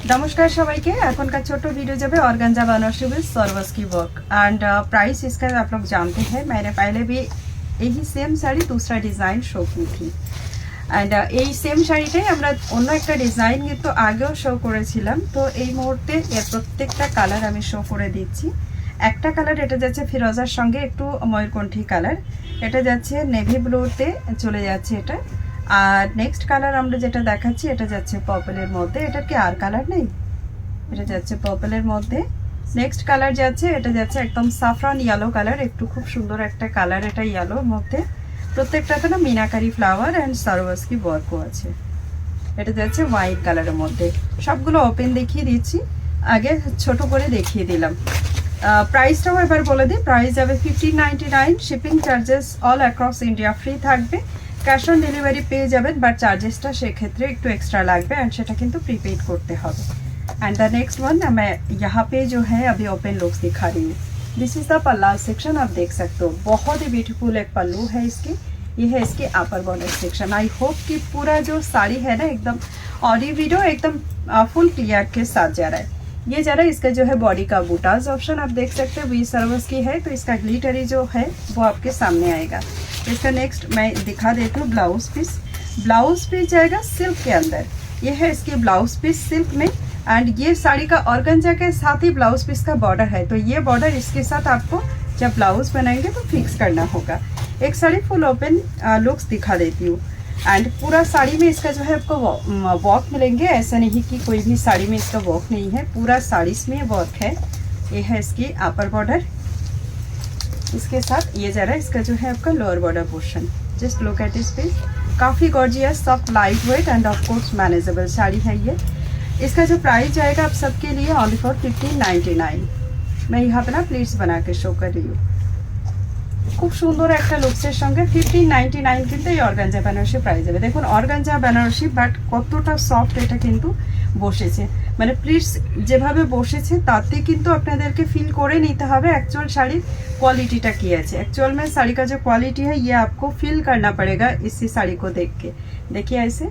नमस्कार सबाइके एखनकार छोटो वीडियो जाबे organza Banarasi with Swarovski work and price इसका आप लोग जानते हैं। मैंने पहले भी यही सेम शाड़ी दूसरा डिज़ाइन शो की थी एंड এই সেম শাড়িটাই আমরা অন্য একটা ডিজাইন কিন্তু আগেও শো করেছিলাম। তো এই মুহূর্তে এর প্রত্যেকটা কালার আমি শো করে দিচ্ছি। একটা কালার এটা যাচ্ছে ফিরোজার সঙ্গে একটু ময়ূরকণ্ঠী কালার, এটা যাচ্ছে নেভি ব্লুতে চলে যাচ্ছে এটা। আর নেক্সট কালার আমরা যেটা দেখাচ্ছি এটা যাচ্ছে পার্পলের মধ্যে, এটার কি আর কালার নেই, এটা যাচ্ছে পার্পলের মধ্যে। নেক্সট কালার যাচ্ছে এটা যাচ্ছে একদম সাফরান ইয়েলো কালার, একটু খুব সুন্দর একটা কালার এটা ইয়েলোর মধ্যে। প্রত্যেকটাতে না মিনাকারি ফ্লাওয়ার অ্যান্ড সারোয়াস্কি ওয়ার্কও আছে। এটা যাচ্ছে হোয়াইট কালারের মধ্যে। সবগুলো ওপেন দেখিয়ে দিচ্ছি, আগে ছোট করে দেখিয়ে দিলাম। প্রাইসটাও এবার বলে দিই, প্রাইস যাবে 1599। Shipping charges all across India free থাকবে। ক্যাশ অন ডেলিভারি পেয়ে যাবেন, বাট চার্জেসটা সেক্ষেত্রে একটু एक्स्ट्रा লাগবে एंड সেটা কিন্তু प्रीपेड করতে হবে। एंड द नेक्स्ट वन मैं यहाँ पे जो है अभी ओपन लुक्स दिखा रही हूँ। दिस इज द पल्ला सेक्शन, आप देख सकते हो बहुत ही ब्यूटीफुल एक पल्लू है इसकी। ये है इसके upper border section. I hope कि पूरा जो साड़ी है ना एकदम और ये वीडियो एकदम फुल क्लियर के साथ जा रहा है। ये जा रहा है इसका जो है बॉडी का बूटाज ऑप्शन आप देख सकते हैं वी सर्विस की है, तो इसका ग्लिटरी जो है वो आपके सामने आएगा। इसका नेक्स्ट मैं दिखा देती हूँ ब्लाउज पीस। ब्लाउज पीस जाएगा सिल्क के अंदर, ये है इसकी ब्लाउज पीस सिल्क में एंड ये साड़ी का ऑर्गेन्जा के साथ ही ब्लाउज पीस का बॉर्डर है। तो ये बॉर्डर इसके साथ आपको जब ब्लाउज बनाएंगे तो फिक्स करना होगा। एक साड़ी फुल ओपन लुक्स दिखा देती हूँ एंड पूरा साड़ी में इसका जो है आपको वर्क मिलेंगे। ऐसा नहीं कि कोई भी साड़ी में इसका वर्क नहीं है, पूरा साड़ी में वर्क है। ये है इसकी अपर बॉर्डर, इसके साथ ये जा रहा है इसका जो है आपका lower border portion. Just look at this piece, काफ़ी gorgeous soft light weight and of course manageable sari है ये। इसका जो प्राइस जाएगा आप सबके लिए ओनली फॉर 1599। मैं यहाँ पे ना प्लेट्स बना के शो कर रही हूँ। খুব সুন্দর একটা লুকসের সঙ্গে 1599 কিন্তু এই অর্গানজা বেনারসি প্রাইস যাবে। দেখুন অর্গানজা বেনারসি বাট কতটা সফট এটা কিন্তু বসেছে, মানে প্লিটস যেভাবে বসেছে তাতে কিন্তু আপনাদেরকে ফিল করে নিতে হবে एक्चुअल শাড়ির क्वालिटीটা কি আছে। एक्चुअल में साड़ी का जो क्वालिटी है ये आपको फील करना पड़ेगा इसी साड़ी को देख के। देखिए ऐसे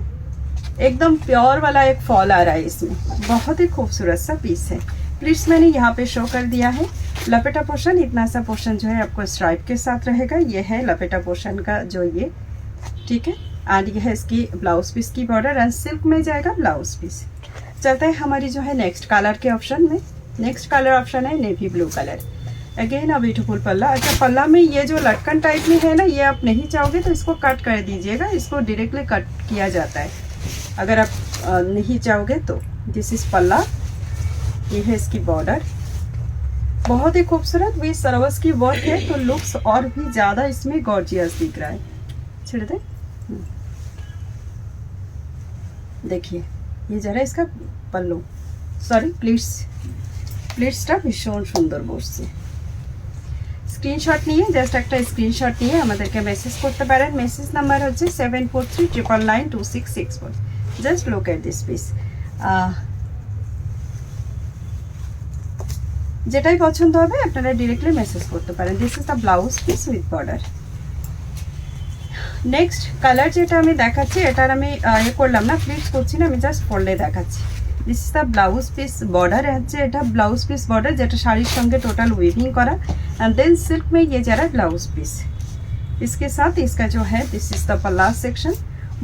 एकदम प्योर वाला एक फॉल आ रहा है इसमें, बहुत ही खूबसूरत सा पीस है। प्लीट्स मैंने यहाँ पे शो कर दिया है। लपेटा पोर्शन इतना सा पोर्शन जो है आपको स्ट्राइप के साथ रहेगा, ये है लपेटा पोर्शन का जो ये, ठीक है। एंड ये है इसकी ब्लाउज पीस की बॉर्डर एंड सिल्क में जाएगा ब्लाउज पीस। चलते हैं हमारी जो है नेक्स्ट कलर के ऑप्शन में। नेक्स्ट कलर ऑप्शन है navy blue colour. Again a beautiful पल्ला। अच्छा पल्ला में ये जो लटकन टाइप में है ना, ये आप नहीं चाहोगे तो इसको कट कर दीजिएगा, इसको डायरेक्टली कट किया जाता है अगर आप नहीं चाहोगे तो। दिस इज पल्ला, ये है इसकी बॉर्डर, बहुत ही खूबसूरत वी सर्वस की वर्क है, तो लुक्स और भी ज़्यादा इसमें गॉर्जियस दिख रहा है। छेड़ दे, देखिए ये जरा इसका पल्लू, सॉरी प्लीट्स, प्लीट्सটা ভীষণ সুন্দর বসছে। স্ক্রিনশট নিয়ে জাস্ট একটা স্ক্রিনশট নিয়ে আমাদেরকে মেসেজ করতে পারেন। মেসেজ নাম্বার হচ্ছে 7439992664। Just look at this piece, যেটাই পছন্দ হবে আপনারা ডিরেক্টলি মেসেজ করতে পারেন। This is the blouse piece with border. Next colour যেটা আমি দেখাচ্ছি এটার আমি এ করলাম না, প্লিটস করছি না, আমি জাস্ট পরলে দেখাচ্ছি। This is the blouse piece border হচ্ছে এটা ব্লাউজ পিস बॉर्डर যেটা শাড়ির সঙ্গে টোটাল উইভিং করা एंड देन सिल्क में ये जा रहा है ब्लाउज पीस। इसके साथ इसका जो है दिस इज द पल्ला सेक्शन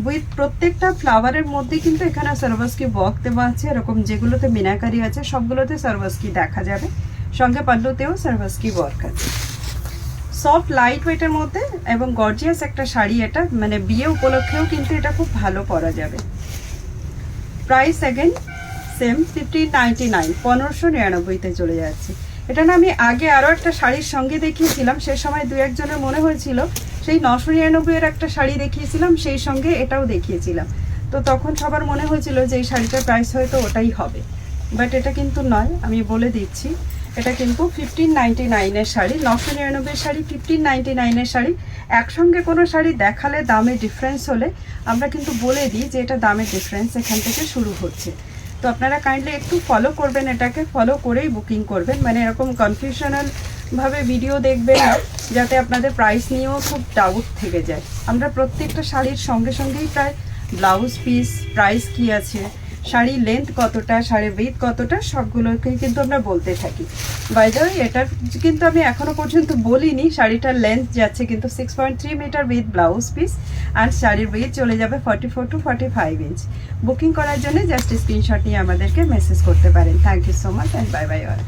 উইথ প্রত্যেকটা ফ্লাওয়ারের মধ্যে কিন্তু এখানে সারভাস্কি ওয়ার্ক দেওয়া আছে, এরকম যেগুলোতে মিনাকারি আছে সবগুলোতে সারভাস্কি দেখা যাবে, সঙ্গে পাল্লুতেও সারভাস্কি ওয়ার্ক আছে। সফট লাইট ওয়েটের মধ্যে এবং গর্জিয়াস একটা শাড়ি এটা, মানে বিয়ে উপলক্ষেও কিন্তু এটা খুব ভালো পরা যাবে। প্রাইস अगेन সেম 1599, 1599তে চলে যাচ্ছে। এটা না আমি আগে আরও একটা শাড়ির সঙ্গে দেখিয়েছিলাম, সে সময় দু একজনের মনে হয়েছিল সেই 999 একটা শাড়ি দেখিয়েছিলাম, সেই সঙ্গে এটাও দেখিয়েছিলাম। তো তখন সবার মনে হয়েছিল যে এই শাড়িটার প্রাইস হয়তো ওটাই হবে, বাট এটা কিন্তু নয়। আমি বলে দিচ্ছি এটা কিন্তু 1599 শাড়ি, 999 শাড়ি, 1599 শাড়ি। একসঙ্গে কোনো শাড়ি দেখালে দামে ডিফারেন্স হলে আমরা কিন্তু বলে দিই যে এটা দামের ডিফারেন্স এখান থেকে শুরু হচ্ছে। তো আপনারা কাইন্ডলি একটু ফলো করবেন, এটাকে ফলো করেই বুকিং করবেন, মানে এরকম কনফিউশনাল ভাবে ভিডিও দেখবেন না যাতে আপনাদের প্রাইস নিয়েও খুব ডাউট থেকে যায়। আমরা প্রত্যেকটা শাড়ির সঙ্গে সঙ্গেই প্রায় ব্লাউজ পিস, প্রাইস কি আছে, শাড়ির লেন্থ কতটা, শাড়ির উইথ কতটা, সবগুলোকে কিন্তু আমরা বলতে থাকি। বাই দ্য ওয়ে এটার কিন্তু আমি এখনো পর্যন্ত বলিনি, শাড়িটার লেন্থ যাচ্ছে কিন্তু 6.3 মিটার উইথ ব্লাউজ পিস, আর শাড়ির উইথ চলে যাবে 44 to 45 ইঞ্চ। বুকিং করার জন্য জাস্ট স্ক্রিনশট নিয়ে আমাদেরকে মেসেজ করতে পারেন। Thank you so much and bye bye all.